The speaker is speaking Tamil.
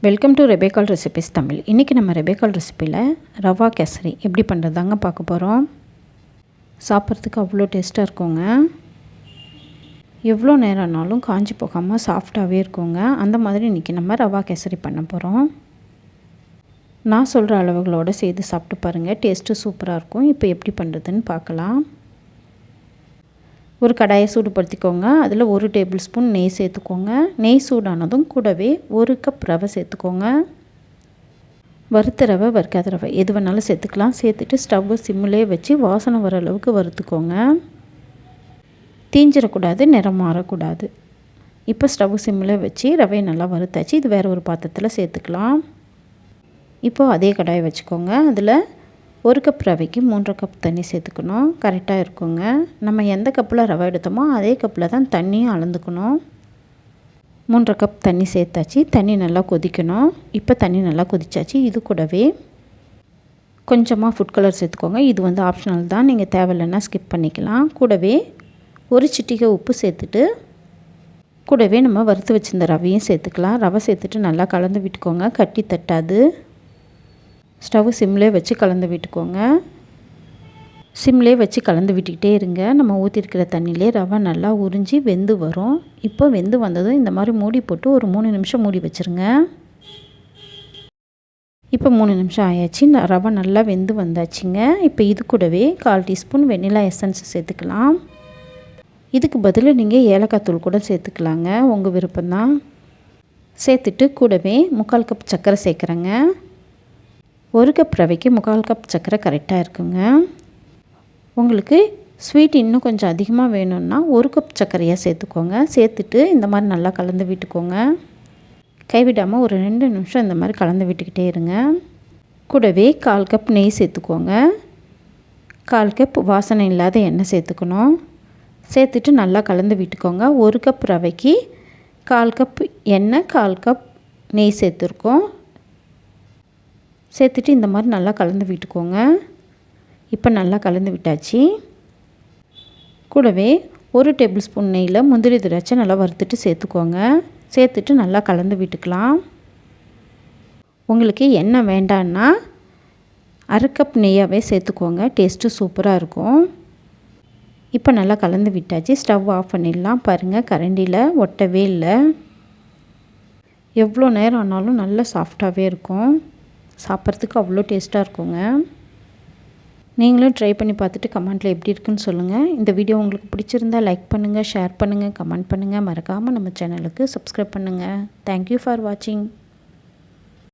வெல்கம் டு ரெபேக்கால் ரெசிபிஸ் தமிழ். இன்றைக்கி நம்ம ரெபேக்கால் ரெசிப்பியில் ரவா கேசரி எப்படி பண்ணுறதாங்க பார்க்க போகிறோம். சாப்பிட்றதுக்கு அவ்வளோ டேஸ்ட்டாக இருக்குங்க. எவ்வளோ நேரம் ஆனாலும் காஞ்சி போகாமல் சாஃப்டாகவே இருக்குங்க. அந்த மாதிரி இன்றைக்கி நம்ம ரவா கேசரி பண்ண போகிறோம். நான் சொல்கிற அளவுகளோடு செய்து சாப்பிட்டு பாருங்கள், டேஸ்ட்டு சூப்பராக இருக்கும். இப்போ எப்படி பண்ணுறதுன்னு பார்க்கலாம். ஒரு கடாயை சூடுபடுத்திக்கோங்க. அதில் 1 டேபிள் ஸ்பூன் நெய் சேர்த்துக்கோங்க. நெய் சூடானதும் கூடவே 1 கப் ரவை சேர்த்துக்கோங்க. வறுத்த ரவை, வறுக்காத ரவை எது வேணாலும் சேர்த்துக்கலாம். சேர்த்துட்டு ஸ்டவ்வை சிம்மிலே வச்சு வாசனை வர அளவுக்கு வறுத்துக்கோங்க. தீஞ்சிடக்கூடாது, நிறம் மாறக்கூடாது. இப்போ ஸ்டவ் சிம்மில் வச்சு ரவையை நல்லா வறுத்தாச்சு. இது வேறு ஒரு பாத்திரத்தில் சேர்த்துக்கலாம். இப்போது அதே கடாயை வச்சுக்கோங்க. அதில் 1 கப் ரவைக்கு 3 கப் தண்ணி சேர்த்துக்கணும். கரெக்டாக இருக்குங்க. நம்ம எந்த கப்பில் ரவை எடுத்தோமோ அதே கப்பில் தான் தண்ணியும் அளந்துக்கணும். 3 கப் தண்ணி சேர்த்தாச்சு. தண்ணி நல்லா கொதிக்கணும். இப்போ தண்ணி நல்லா கொதிச்சாச்சு. இது கூடவே கொஞ்சமாக ஃபுட் கலர் சேர்த்துக்கோங்க. இது ஆப்ஷனல் தான், நீங்கள் தேவையில்லைன்னா ஸ்கிப் பண்ணிக்கலாம். கூடவே 1 சிட்டிகை உப்பு சேர்த்துட்டு கூடவே நம்ம வறுத்து வச்சுருந்த ரவையும் சேர்த்துக்கலாம். ரவை சேர்த்துட்டு நல்லா கலந்து விட்டுக்கோங்க. கட்டி தட்டாது. ஸ்டவ் சிம்லே வச்சு கலந்து விட்டுக்கோங்க. சிம்லே வச்சு கலந்து விட்டுக்கிட்டே இருங்க. நம்ம ஊற்றிருக்கிற தண்ணியிலே ரவை நல்லா உறிஞ்சி வெந்து வரும். இப்போ வெந்து வந்ததும் இந்த மாதிரி மூடி போட்டு ஒரு 3 நிமிஷம் மூடி வச்சுருங்க. இப்போ 3 நிமிஷம் ஆயாச்சு. ரவை நல்லா வெந்து வந்தாச்சுங்க. இப்போ இது கூடவே 1/4 டீஸ்பூன் வெண்ணிலா எசன்ஸ் சேர்த்துக்கலாம். இதுக்கு பதில் நீங்கள் ஏலக்காய் தூள் கூட சேர்த்துக்கலாங்க, உங்கள் விருப்பம்தான். சேர்த்துட்டு கூடவே 3/4 கப் சர்க்கரை சேர்க்குறேங்க. 1 கப் ரவைக்கு 3/4 கப் சர்க்கரை கரெக்டாக இருக்குங்க. உங்களுக்கு ஸ்வீட் இன்னும் கொஞ்சம் அதிகமாக வேணும்னா 1 கப் சர்க்கரையாக சேர்த்துக்கோங்க. சேர்த்துட்டு இந்த மாதிரி நல்லா கலந்து விட்டுக்கோங்க. கைவிடாமல் ஒரு 2 நிமிஷம் இந்த மாதிரி கலந்து விட்டுக்கிட்டே இருங்க. கூடவே 1/4 கப் நெய் சேர்த்துக்கோங்க. 1/4 கப் வாசனை இல்லாத எண்ணெய் சேர்த்துக்கணும். சேர்த்துட்டு நல்லா கலந்து விட்டுக்கோங்க. 1 கப் ரவைக்கு 1/4 கப் எண்ணெய், 1/4 கப் நெய் சேர்த்துருக்கோம். சேர்த்துட்டு இந்த மாதிரி நல்லா கலந்து விட்டுக்கோங்க. இப்போ நல்லா கலந்து விட்டாச்சு. கூடவே 1 டேபிள் ஸ்பூன் நெய்யில் முந்திரி திராட்சை நல்லா வறுத்துட்டு சேர்த்துக்கோங்க. சேர்த்துட்டு நல்லா கலந்து விட்டுக்கலாம். உங்களுக்கு எண்ணெய் வேண்டான்னா 1/2 கப் நெய்யாகவே சேர்த்துக்கோங்க. டேஸ்ட்டு சூப்பராக இருக்கும். இப்போ நல்லா கலந்து விட்டாச்சு. ஸ்டவ் ஆஃப் பண்ணிடலாம். பாருங்கள், கரண்டியில் ஒட்டவே இல்லை. எவ்வளோ நேரம் ஆனாலும் நல்லா சாஃப்டாகவே இருக்கும். சாப்பிட்றதுக்கு அவ்வளோ டேஸ்ட்டாக இருக்குங்க. நீங்களும் ட்ரை பண்ணி பார்த்துட்டு கமெண்ட்டில் எப்படி இருக்குன்னு சொல்லுங்கள். இந்த வீடியோ உங்களுக்கு பிடிச்சிருந்தால் லைக் பண்ணுங்கள், ஷேர் பண்ணுங்கள், கமெண்ட் பண்ணுங்கள். மறக்காமல் நம்ம சேனலுக்கு சப்ஸ்கிரைப் பண்ணுங்கள். தேங்க்யூ ஃபார் வாட்சிங்.